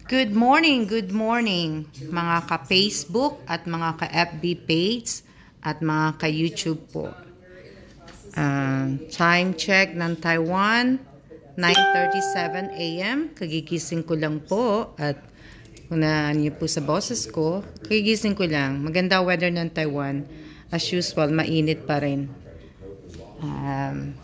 Good morning mga ka-Facebook at mga ka-FB page at mga ka-YouTube po. Time check ng Taiwan, 9:37 AM. Kagigising ko lang po at kung niyo po sa boses ko, kagigising ko lang. Maganda weather ng Taiwan. As usual, mainit pa rin.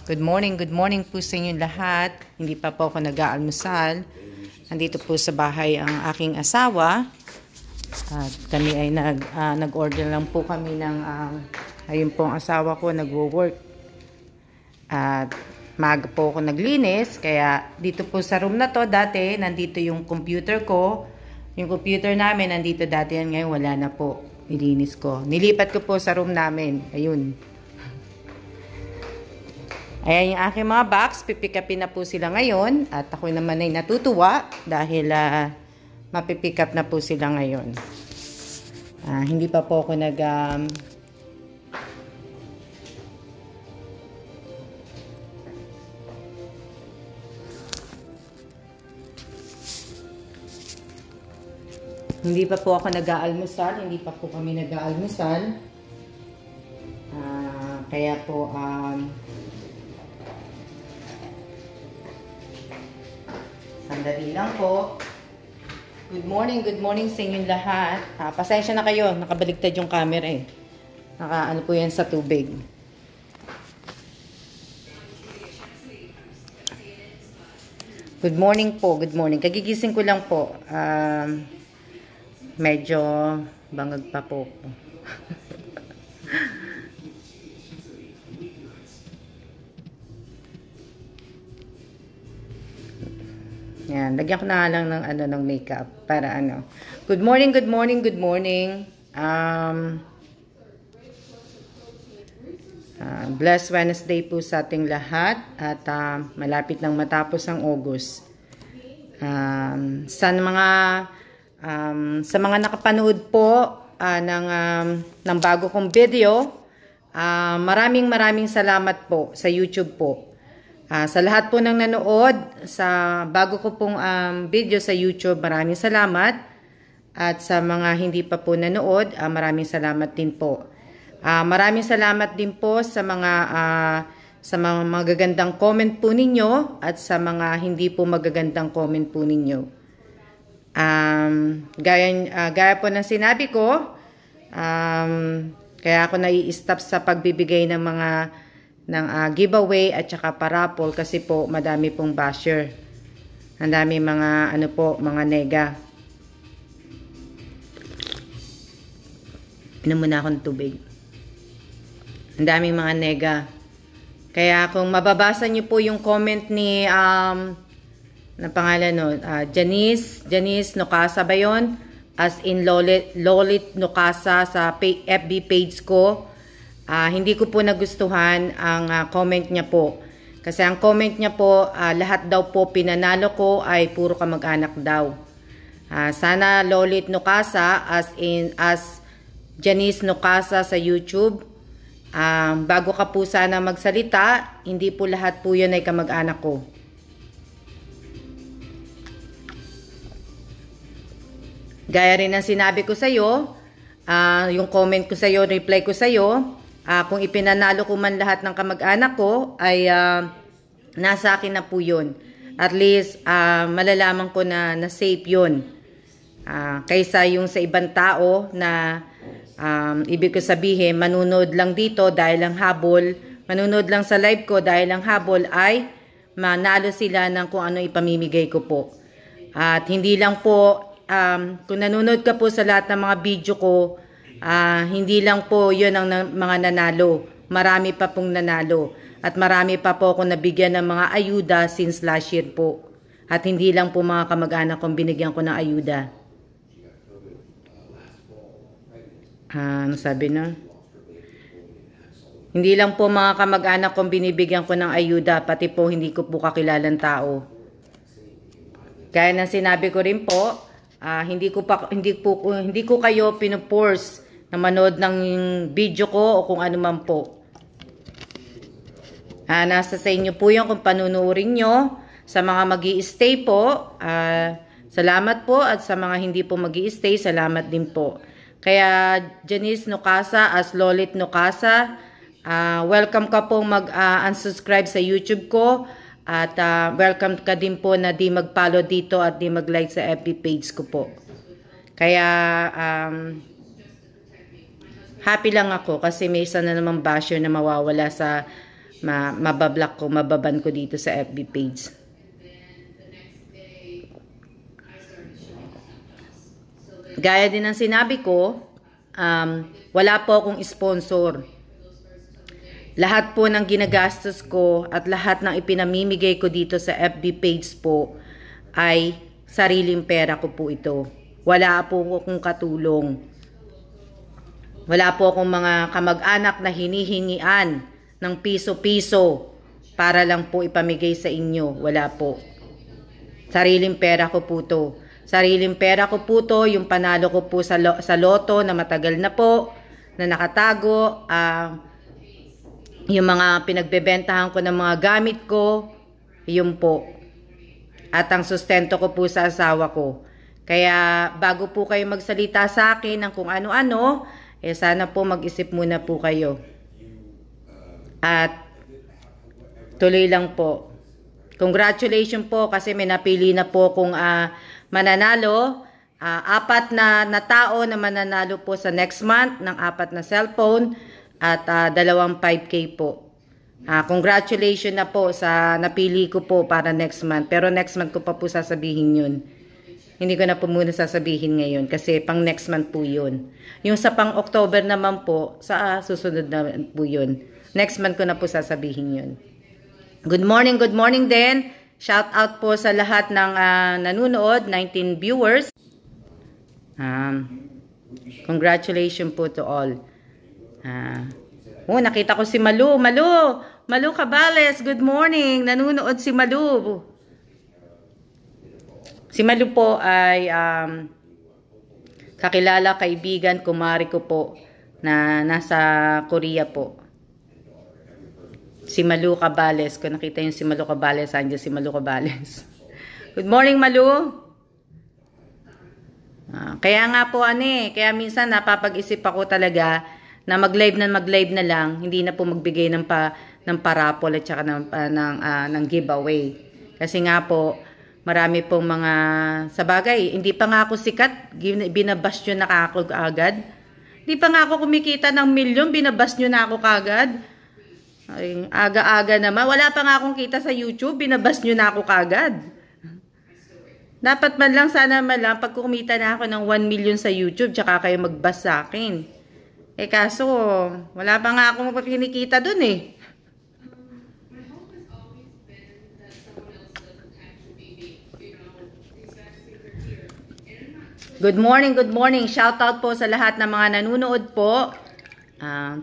Good morning po sa inyo lahat. Hindi pa po ako nag-aalmusal. Nandito po sa bahay ang aking asawa. At kami ay nag-order lang po kami ng ayun po ang asawa ko nagwo-work. At maaga po ako naglinis, kaya dito po sa room na to dati nandito yung computer ko. Yung computer namin nandito dati, yan ngayon wala na po. Nilinis ko. Nilipat ko po sa room namin. Ayun. Ayan yung aking mga box, pipikapin na po sila ngayon at ako naman ay natutuwa dahil mapipick up na po sila ngayon. Hindi pa po ako hindi pa po ako nag-aalmusal, hindi pa po kami nag-aalmusal. Kaya po sandali lang po. Good morning sa inyong lahat. Pasensya na kayo, nakabaligtad yung camera eh. Ano po yan sa tubig. Good morning po, good morning. Kagigising ko lang po. Medyo bangag pa po. Yan, lagyan ko na lang ng makeup para ano. Good morning. Blessed Wednesday po sa ating lahat at malapit nang matapos ang August. Sa mga nakapanood po ng bago kong video, maraming salamat po sa YouTube po. Sa lahat po ng nanood sa bago ko pong video sa YouTube, maraming salamat. At sa mga hindi pa po nanood, maraming salamat din po. Maraming salamat din po sa mga magagandang comment po ninyo at sa mga hindi po magagandang comment po ninyo. Gaya po ng sinabi ko, kaya ako nai-stop sa pagbibigay ng mga giveaway at saka parapol kasi po madami pong basher. Ang dami mga mga nega. Inom muna akong tubig. Ang daming mga nega. Kaya kung mababasa niyo po yung comment ni na pangalan Janice Nocasa ba yun? As in Lolit Nocasa sa FB page ko. Hindi ko po nagustuhan ang comment niya po. Kasi ang comment niya po, lahat daw po pinanalo ko ay puro kamag-anak daw. Sana Lolit Nocasa as Janice Nocasa sa YouTube. Bago ka po sana magsalita, hindi po lahat po yun ay kamag-anak ko. Gaya rin ang sinabi ko sa iyo, yung comment ko sa iyo, reply ko sa iyo, kung ipinanalo ko man lahat ng kamag-anak ko, ay nasa akin na po yun. At least, malalaman ko na safe yun. Kaysa yung sa ibang tao na ibig ko sabihin, manunood lang dito dahil ang habol, manunood lang sa live ko dahil ang habol ay manalo sila ng kung ano ipamimigay ko po. At hindi lang po, kung nanonood ka po sa lahat ng mga video ko, hindi lang po yun ang mga nanalo. Marami pa pong nanalo. At marami pa po ako nabigyan ng mga ayuda since last year po. At hindi lang po mga kamag-anak kong binigyan ko ng ayuda. Ano sabi na? Hindi lang po mga kamag-anak kong binibigyan ko ng ayuda. Pati po hindi ko po kakilalang tao. Kaya nang sinabi ko rin po, hindi ko kayo pinuforce na manood ng video ko o kung ano man po. Nasa sa inyo po yun kung panunuorin nyo. Sa mga magi-stay po, Salamat po, at sa mga hindi po mag-i-stay, salamat din po. Kaya Janice Nocasa as Lolit Nocasa, welcome ka pong mag-unsubscribe sa YouTube ko, at welcome ka din po na di mag-follow dito at di mag-like sa FB page ko po. Kaya happy lang ako kasi may isa na namang basher na mawawala sa mabablock ko, mababan ko dito sa FB page. Gaya din ng sinabi ko, wala po akong sponsor. Lahat po ng ginagastos ko at lahat ng ipinamimigay ko dito sa FB page po ay sariling pera ko po ito. Wala po akong katulong. Wala po akong mga kamag-anak na hinihingian ng piso-piso para lang po ipamigay sa inyo. Wala po. Sariling pera ko po ito. Sariling pera ko po ito. Yung panalo ko po sa loto na matagal na po, na nakatago. Yung mga pinagbebentahan ko ng mga gamit ko, yun po. At ang sustento ko po sa asawa ko. Kaya bago po kayo magsalita sa akin ng kung ano-ano, sana po mag-isip muna po kayo. At tuloy lang po. Congratulations po kasi may napili na po kung mananalo. 4 na tao na mananalo po sa next month ng 4 na cellphone. At 2 5K po. Congratulations na po sa napili ko po para next month. Pero next month ko pa po sasabihin yun. Hindi ko na po muna sasabihin ngayon kasi pang next month po yun. Yung sa pang October naman po, sa susunod na po yun. Next month ko na po sasabihin yun. Good morning din. Shout out po sa lahat ng nanonood, 19 viewers. Congratulations po to all. Nakita ko si Malu. Malu Cabales, good morning. Nanunood si Malu. Si Malu po ay kakilala, kaibigan, kumari ko po na nasa Korea po. Si Malu Cabales. Kung nakita yung si Malu Cabales, andyan si Malu Cabales. Good morning, Malu. Kaya nga po kaya minsan napapag-isip ako talaga na mag-live na lang, hindi na po magbigay ng parapol at saka ng giveaway. Kasi nga po, marami pong mga, sa bagay, hindi pa nga ako sikat, binabas nyo na ako agad. Hindi pa nga ako kumikita ng milyon, binabas nyo na ako kagad. Ay, aga-aga naman. Wala pa nga akong kita sa YouTube, binabas nyo na ako kagad. Dapat man lang, sana man lang, pag kumita na ako ng 1 million sa YouTube, tsaka kayo magbas sa akin. Kaso, wala pa nga akong kinikita dun Good morning. Shout out po sa lahat ng mga nanonood po.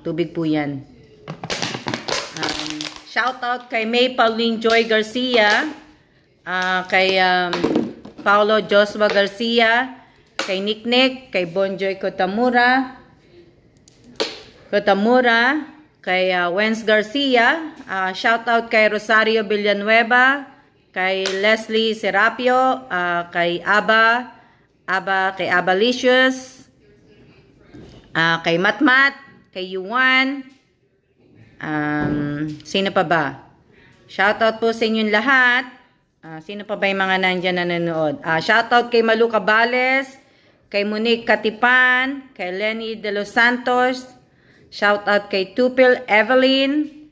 Tubig po yan. Shout out kay May Pauline Joy Garcia, kay Paulo Joshua Garcia, kay Nick, kay Bonjoy Kotamura, kay Wens Garcia, shout out kay Rosario Villanueva, kay Leslie Serapio, kay kay Abalicious, kay Matmat, kay Yuan, sino pa ba? Shout out po sa inyong lahat. Sino pa ba yung mga nandyan na nanonood? Shout out kay Malu Cabales, kay Monique Katipan, kay Lenny De Los Santos, shout out kay Tupil Evelyn,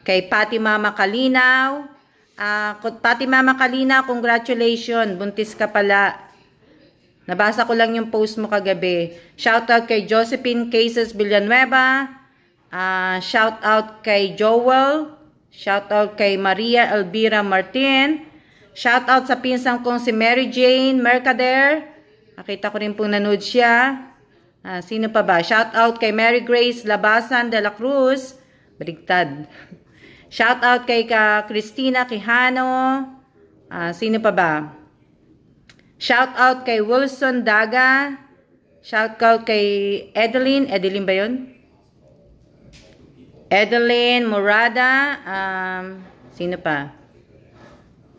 kay Pati Mama Kalinaw. Pati Mama Kalinaw, congratulations, buntis ka pala. Nabasa ko lang yung post mo kagabi. Shout out kay Josephine Cases Villanueva, shout out kay Joel, shout out kay Maria Elvira Martin, shout out sa pinsang kong si Mary Jane Mercader. Nakita ko rin pong nanood siya. Sino pa ba? Shout out kay Mary Grace Labasan de la Cruz. Baligtad. Shout out kay Christina Quijano. Sino pa ba? Shout out kay Wilson Daga. Shout out kay Edeline. Edeline ba yun? Edeline Morada. Sino pa?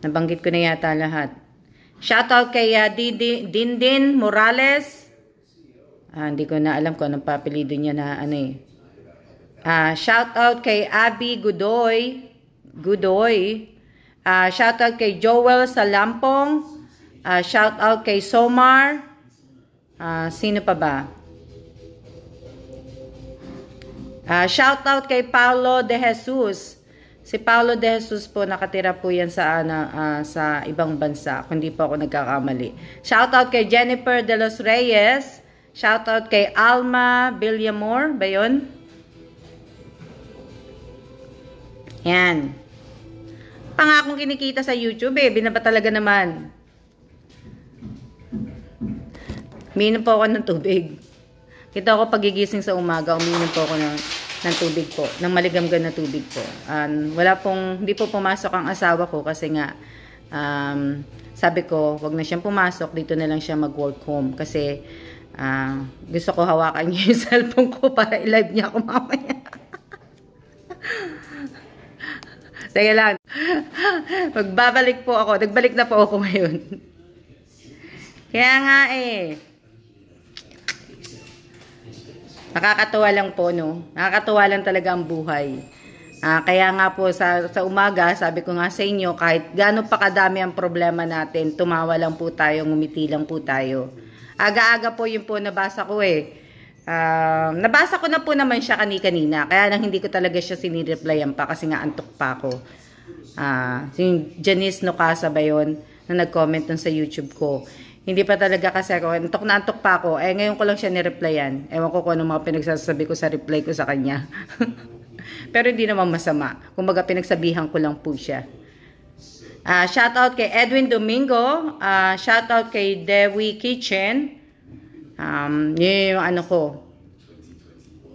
Nabanggit ko na yata lahat. Shoutout kay Dindin Morales. Hindi ko na alam kung anong papilido niya na ano eh. Shoutout kay Abby Gudoy. Shoutout kay Joel Salampong. Shoutout kay Somar. Sino pa ba? Shoutout kay Paulo de Jesus. Si Paulo de Jesus po, nakatira po yan sa ibang bansa. Kung hindi po ako nagkakamali. Shoutout kay Jennifer de los Reyes. Shoutout kay Alma Villamor. Ba yun? Yan. Pangakong kinikita sa YouTube eh. Binaba talaga naman. Umiinom po ako ng tubig. Kita ko pagigising sa umaga, umiinom po ako ng tubig po. Ng maligamgam na tubig po. Hindi po pumasok ang asawa ko kasi nga, sabi ko, wag na siyang pumasok. Dito na lang siya mag-work home. Kasi, gusto ko hawakan niya yung cellphone ko para i-live niya ako mamaya. Sige lang. Magbabalik po ako. Nagbalik na po ako ngayon. Kaya nga eh. Nakakatuwa lang po, no? Nakakatuwa lang talaga ang buhay. Kaya nga po sa umaga, sabi ko nga sa inyo, kahit gaano pa kadami ang problema natin, tumawa lang po tayo, ngumiti lang po tayo. Aga-aga po yun po nabasa ko eh. Nabasa ko na po naman siya kanina. Kaya lang hindi ko talaga siya sinireplyan pa kasi nga antok pa ako. Si Janice Nocasa ba yun na nag-comment dun sa YouTube ko. Hindi pa talaga kasi ako, antok pa ako. Ngayon ko lang siya nireplyan. Ewan ko kung ano mga pinagsasabi ko sa reply ko sa kanya. Pero hindi naman masama. Kumbaga pinagsabihan ko lang po siya. Shoutout kay Edwin Domingo. Shoutout kay Dewi Kitchen. Yun yung ano ko.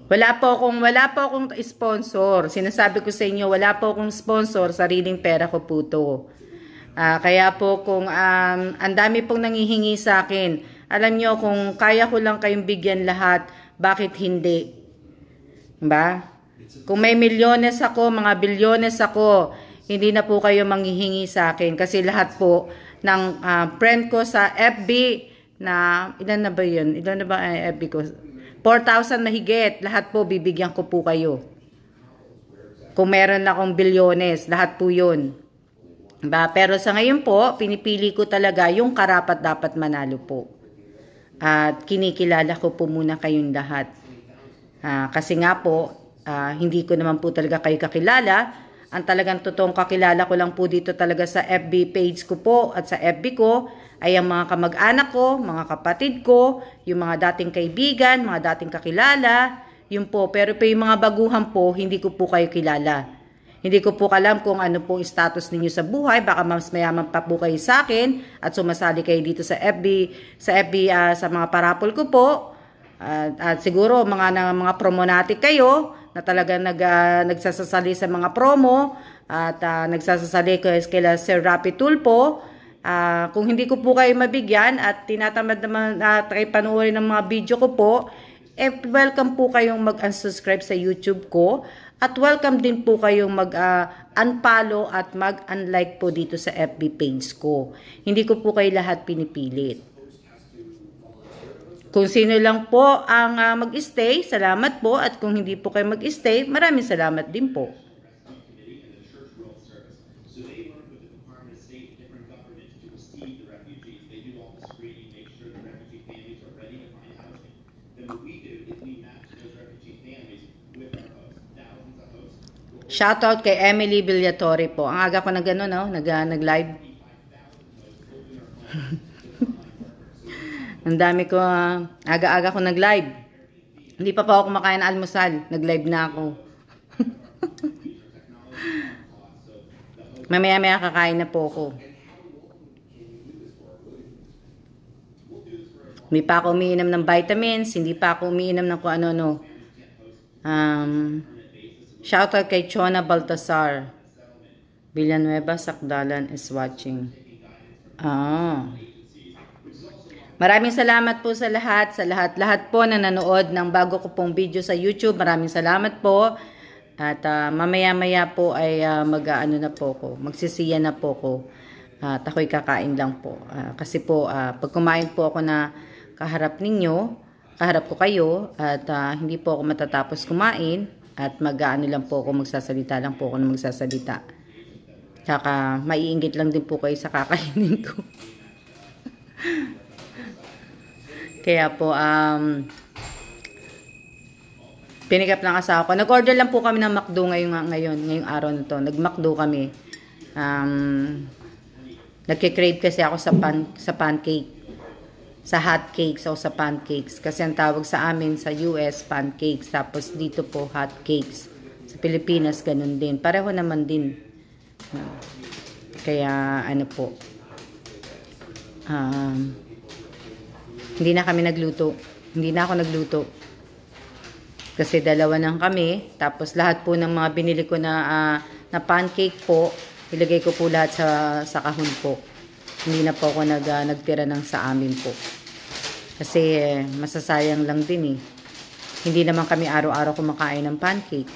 Wala po akong sponsor. Sinasabi ko sa inyo, wala po akong sponsor. Sariling pera ko po to. Kaya po kung ang dami pong nangihingi sa akin, alam nyo kung kaya ko lang kayong bigyan lahat, bakit hindi? Diba? Kung may milyones ako, mga bilyones ako, hindi na po kayo manghihingi sa akin. Kasi lahat po ng friend ko sa FB na, ilan na ba yun? Ilan na ba FB ko? 4,000 mahigit. Lahat po bibigyan ko po kayo. Kung meron akong bilyones, lahat po yun. Pero sa ngayon po, pinipili ko talaga yung karapat dapat manalo po. At kinikilala ko po muna kayong lahat. Kasi nga po, hindi ko naman po talaga kayo kakilala. Ang talagang totoong kakilala ko lang po dito talaga sa FB page ko po at sa FB ko ay ang mga kamag-anak ko, mga kapatid ko, yung mga dating kaibigan, mga dating kakilala, yun po. Pero po yung mga baguhan po, hindi ko po kayo kilala. Hindi ko po alam kung ano po status ninyo sa buhay. Baka mas mayaman pa po kayo sa akin at sumasali kayo dito sa FB, sa mga parapol ko po. At siguro mga promonatic kayo na talaga nagsasasali sa mga promo at nagsasasali kila Sir Rapi Tulpo. Kung hindi ko po kayo mabigyan at tinatamad naman kayo panuorin ng mga video ko po, welcome po kayong mag-unsubscribe sa YouTube ko. At welcome din po kayong mag-unfollow at mag-unlike po dito sa FB page ko. Hindi ko po kayo lahat pinipilit. Kung sino lang po ang mag-stay, salamat po. At kung hindi po kayo mag-stay, maraming salamat din po. Shoutout kay Emily Villatore po. Ang aga ko na gano'n, no? Nag-live. Ang dami ko, aga-aga ko nag-live. Hindi pa ako kumakain na almusal. Nag-live na ako. Mamaya-maya kakain na po ako. Hindi pa ako umiinom ng vitamins. Hindi pa ako umiinom ng kung ano-ano. Shoutout kay Chona Baltasar. Villanueva Sakdalan is watching. Maraming salamat po sa lahat po na nanood ng bago ko pong video sa YouTube. Maraming salamat po. At mamaya-maya po ay mag-ano na po ko. Magsisiya na po ko. At ako'y kakain lang po. Kasi po, pag kumain po ako na kaharap ninyo, kaharap ko kayo, at hindi po ako matatapos kumain, at mag-ano lang po ako, magsasalita lang po ako na magsasalita. Tsaka, maiinggit lang din po kayo sa kakainin ko. Kaya po, pinikap ng asawa ko. Nag-order lang po kami ng McDo ngayong araw na to. Nag-McDo kami. Nagkikrave kasi ako sa pancake. Sa hot cakes o sa pancakes. Kasi ang tawag sa amin sa US, pancakes. Tapos dito po, hot cakes. Sa Pilipinas, ganun din. Pareho naman din. Kaya, ano po. Hindi na kami nagluto. Hindi na ako nagluto. Kasi dalawa lang kami. Tapos lahat po ng mga binili ko na pancake po, ilagay ko po lahat sa kahon po. Hindi na po ako nagtira ng sa amin po. Kasi masasayang lang din eh. Hindi naman kami araw-araw kumakain ng pancake.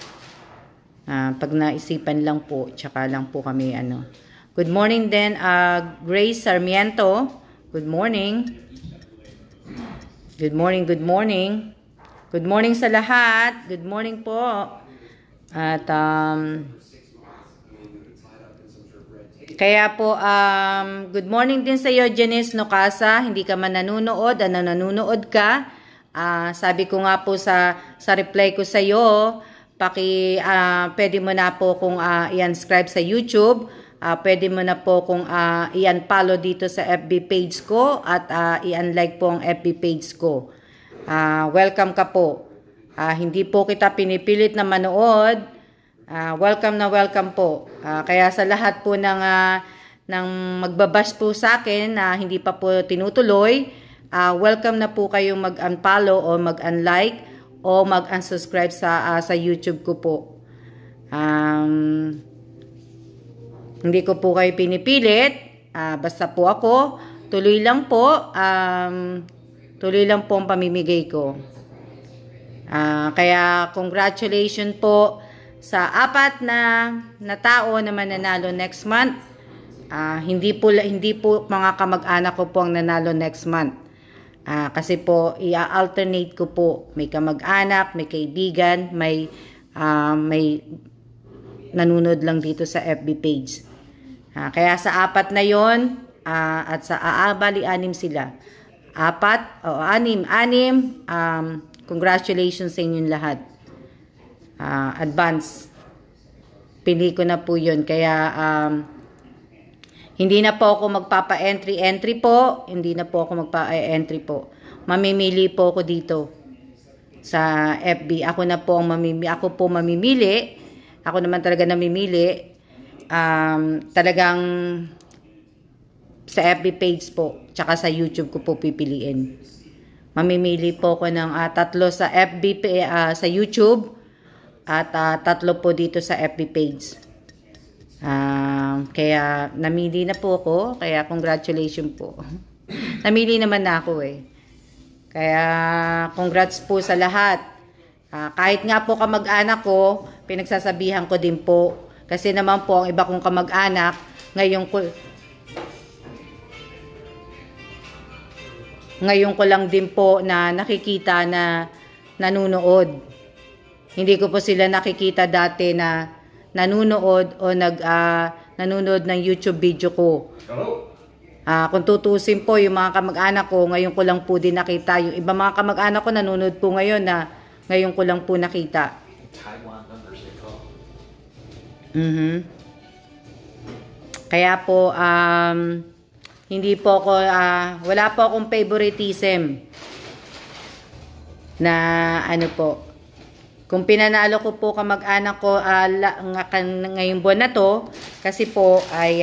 Pag naisipan lang po, tsaka lang po kami ano. Good morning din, Grace Sarmiento. Good morning. Good morning, good morning. Good morning sa lahat. Good morning po. At kaya po, good morning din sa iyo, Janice Nocasa. Hindi ka man nanonood, nanonood ka. Sabi ko nga po sa reply ko sa iyo, pwede mo na po kung i-subscribe sa YouTube. Pwede mo na po kung i-unfollow dito sa FB page ko at i-unlike po ang FB page ko. Welcome ka po. Hindi po kita pinipilit na manood. Welcome na welcome po. Kaya sa lahat po ng magbabash po sa akin na hindi pa po tinutuloy, welcome na po kayong mag-unfollow o mag-unlike o mag-unsubscribe sa YouTube ko po. Hindi ko po kayo pinipilit. Basta po ako, tuloy lang po. Tuloy lang po ang pamimigay ko. Kaya congratulations po sa 4 na tao na mananalo next month. Hindi po mga kamag-anak ko po ang nanalo next month. Kasi po i-alternate ko po. May kamag-anak, may kaibigan, may nanunod lang dito sa FB page. Kaya sa 4 na yon, at sa bali 6 sila. 4 o 6. Congratulations sa inyong lahat. Advance. Pili ko na po yun. Kaya hindi na po ako magpapa-entry po. Hindi na po ako magpa-entry po. Mamimili po ako dito sa FB. Ako po mamimili. Ako naman talaga namimili. Talagang sa FB page po. Tsaka sa YouTube ko po pipiliin. Mamimili po ako ng 3 sa FB sa YouTube. At 3 po dito sa FB page. Kaya namili na po ako. Kaya congratulations po. Namili naman na ako eh. Kaya congrats po sa lahat. Kahit nga po kamag-anak ko, pinagsasabihan ko din po. Kasi naman po ang iba kong kamag-anak, ngayon ko lang din po na nakikita na nanunood. Hindi ko po sila nakikita dati na nanunood o nanonood ng YouTube video ko. Kung tutusin po yung mga kamag-anak ko, ngayon ko lang po din nakita. Yung iba mga kamag-anak ko nanonood po ngayon na ngayon ko lang po nakita. Kaya po, hindi po ako, wala po akong favoritism na ano po. Kung pinanalo ko po kamag-anak ko ngayong buwan na to, kasi po ay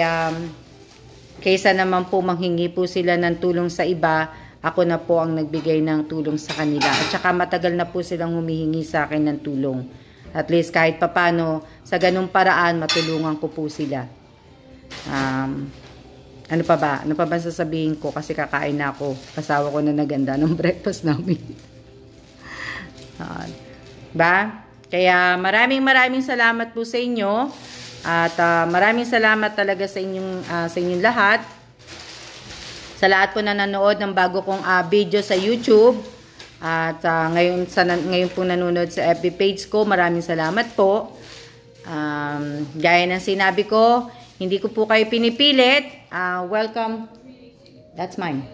kaysa naman po manghingi po sila ng tulong sa iba, ako na po ang nagbigay ng tulong sa kanila. At saka matagal na po silang humihingi sa akin ng tulong. At least kahit papano, sa ganung paraan, matulungan ko po sila. Ano pa ba? Ano pa ba sasabihin ko? Kasi kakain na ako. Kasawa ko na naganda ng breakfast namin. Ba? Kaya maraming salamat po sa inyo. At maraming salamat talaga sa inyong lahat. Sa lahat po na nanood ng bago kong video sa YouTube. At ngayon po nanonood sa FB page ko, maraming salamat po. Gaya ng sinabi ko, hindi ko po kayo pinipilit. Welcome. That's mine.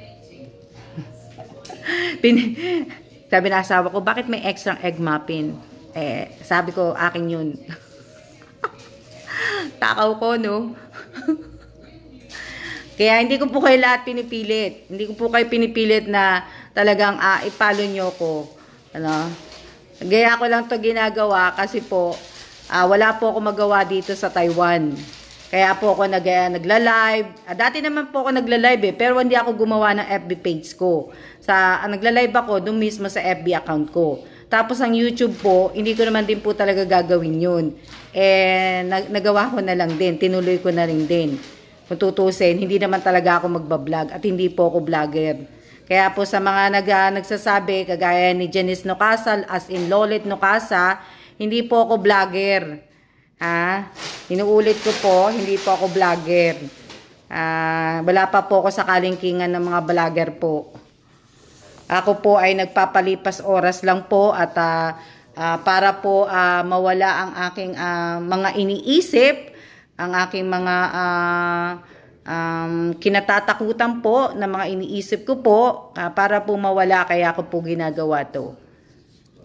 Sabi na asawa ko, bakit may extra egg muffin? Sabi ko, akin yun. Takaw ko, no? Kaya hindi ko po kayo lahat pinipilit. Hindi ko po kayo pinipilit na talagang ipalo nyo ko. Ano? Gaya ko lang to ginagawa kasi po, wala po ako magawa dito sa Taiwan. Kaya po ako nagla-live. Dati naman po ako nagla-live pero hindi ako gumawa ng FB page ko. Nagla-live ako doon mismo sa FB account ko. Tapos ang YouTube po, hindi ko naman din po talaga gagawin yun. Nagawa ko na lang din. Tinuloy ko na rin din. Kung tutusin, hindi naman talaga ako magbablog at hindi po ako vlogger. Kaya po sa mga nagsasabi, kagaya ni Janice Nocasa, as in Lolit Nocasa, hindi po ako vlogger. Inuulit ko po, hindi po ako vlogger. Wala pa po ako sa kalingkingan ng mga vlogger po. Ako po ay nagpapalipas oras lang po at para po mawala ang aking mga iniisip, ang aking mga kinatatakutan po na mga iniisip ko po, para po mawala, kaya ako po ginagawa to.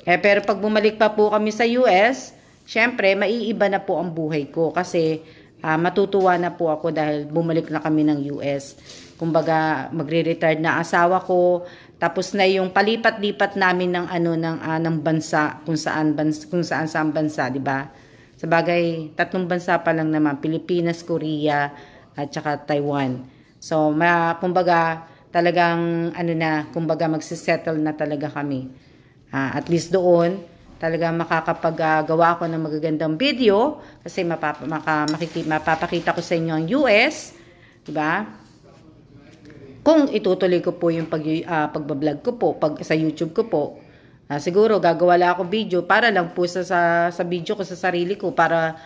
Pero pag bumalik pa po kami sa US, syempre maiiba na po ang buhay ko kasi matutuwa na po ako dahil bumalik na kami ng US. Kumbaga magre-retire na asawa ko, tapos na yung palipat-lipat namin ng ng bansa, kung saan bansa, di ba? Sabagay, 3 bansa pa lang naman, Pilipinas, Korea, at saka Taiwan. So, kumbaga, talagang, kumbaga, magsisettle na talaga kami. At least doon, talaga makakapagawa ako ng magagandang video, kasi mapapakita ko sa inyo ang US, diba? Kung itutuloy ko po yung pagbablog ko po, sa YouTube ko po, siguro gagawa lang ako video para lang po sa video ko sa sarili ko para,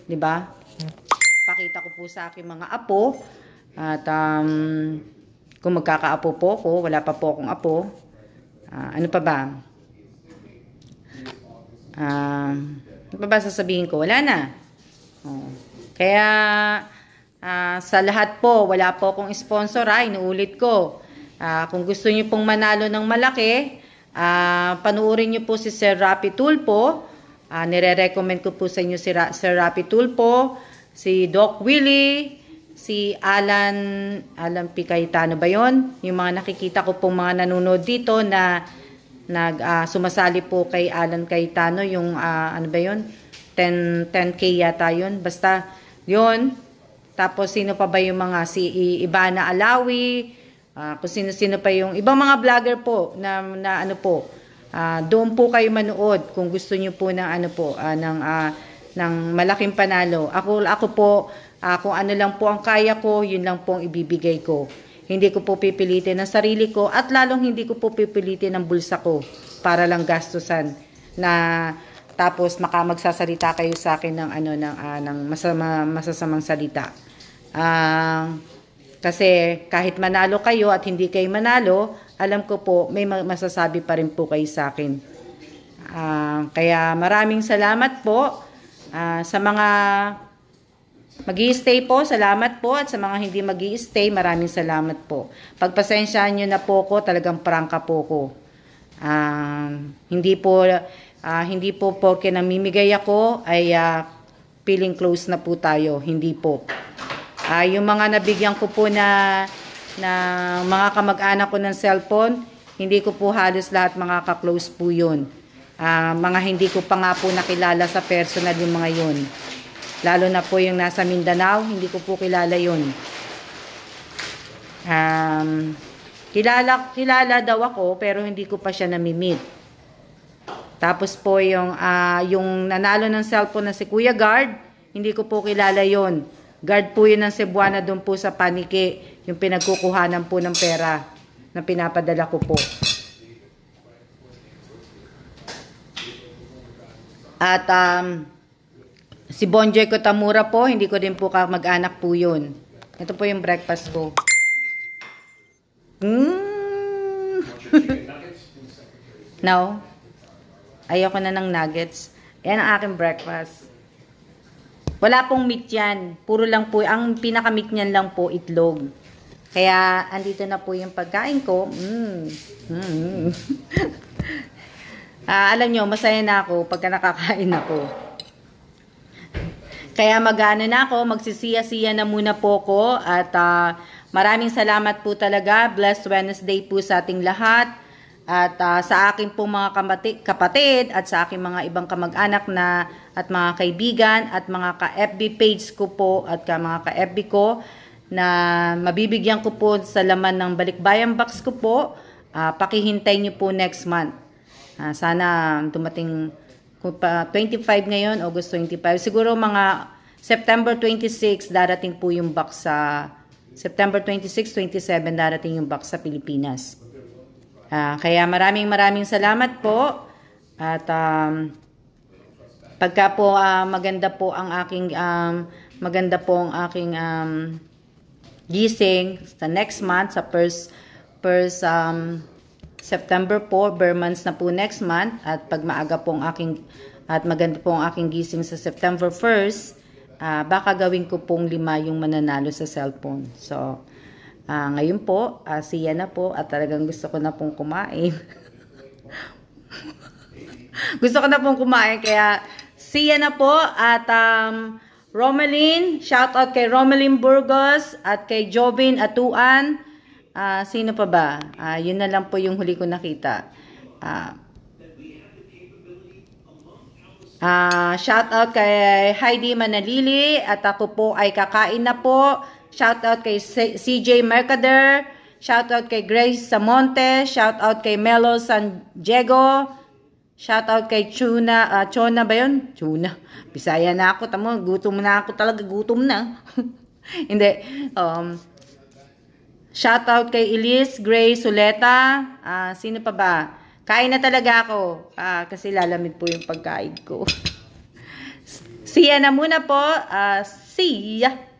'di ba? Pakita ko po sa aking mga apo at kung magkakaapo po ko, wala pa po akong apo. Ano pa ba? Ano pa ba sasabihin ko? Wala na. Kaya sa lahat po, wala po akong sponsor, inuulit ko. Kung gusto niyo pong manalo ng malaki, panuorin niyo po si Sir Rapi Tulfo. Nire-recommend ko po sa inyo si Sir Rapi Tulfo, si Doc Willie, si Alan P. Cayetano ba yon? Yung mga nakikita ko pong mga nanonood dito na sumasali po kay Alan Cayetano, yung ano ba yon? 10K yata yun. Basta yon. Tapos sino pa ba yung mga si Ivana Alawi, kung sino-sino pa yung ibang mga vlogger po na ano po, doon po kayo manood kung gusto niyo po ng ng malaking panalo. Ako po, kung ano lang po ang kaya ko, yun lang po ang ibibigay ko. Hindi ko po pipilitin ng sarili ko at lalong hindi ko po pipilitin ng bulsa ko para lang gastusan na tapos magsasalita kayo sa akin ng ng masasamang salita. Kasi kahit manalo kayo at hindi kayo manalo, alam ko po may masasabi pa rin po kayo sa akin. Kaya maraming salamat po sa mga mag-i-stay po, salamat po, at sa mga hindi mag-i-stay, maraming salamat po. Pagpasensyaan nyo na po ko, talagang prangka po ko. Hindi po porke namimigay ako ay feeling close na po tayo, hindi po. Yung mga nabigyan ko po na mga kamag-anak ko ng cellphone, hindi ko po halos lahat mga ka-close po yun. Mga hindi ko pa nga po nakilala sa personal yung mga yun. Lalo na po yung nasa Mindanao, hindi ko po kilala yun. Kilala daw ako pero hindi ko pa siya namimit. Tapos po yung nanalo ng cellphone na si Kuya Guard, hindi ko po kilala yun. Guard po yun ng Cebuana doon po sa Panike, yung pinagkukuhanan po ng pera na pinapadala ko po. At Si Bonjoy Kotamura po, hindi ko din po kamag-anak po yun. Ito po yung breakfast ko. No. Ayoko na ng nuggets. Yan ang aking breakfast. Wala pong meat yan. Puro lang po, ang pinaka-meat niyan lang po, itlog. Kaya, andito na po yung pagkain ko. Alam nyo, masaya na ako pagka nakakain ako. Kaya mag-ano na ako, magsisiya-siya na muna po ko. At maraming salamat po talaga. Blessed Wednesday po sa ating lahat. At sa akin po mga kapatid at sa aking mga ibang kamag-anak na at mga kaibigan at mga ka-FB page ko po at mga ka-FB ko na mabibigyan ko po sa laman ng balikbayan box ko po. Pakihintay nyo po next month. Sana dumating 25 ngayon, August 25. Siguro mga September 26 darating po yung box sa September 26, 27 darating yung box sa Pilipinas. Kaya maraming salamat po. At pagka po maganda po ang aking gising sa next month sa first September po, bare months na po next month. At pag maaga po ang aking at maganda po ang aking gising sa September 1st, baka gawin ko pong 5 yung mananalo sa cellphone. So ngayon po, siya na po at talagang gusto ko na pong kumain. Gusto ko na pong kumain kaya siya na po at Romeline, shout out kay Romeline Burgos at kay Jovin Atuan. Sino pa ba? Yun na lang po yung huli ko nakita. Shout out kay Heidi Manalili at ako po ay kakain na po. Shout out kay CJ Mercader. Shout out kay Grace Samonte. Shout out kay Melo San Diego. Shout out kay Chona. Chona ba yun? Chona. Bisaya na ako. Tamo, gutom na ako talaga. Gutom na. Hindi. Shout out kay Elise Grace Suleta. Sino pa ba? Kain na talaga ako. Kasi lalamig po yung pagkain ko. See ya na muna po. See ya.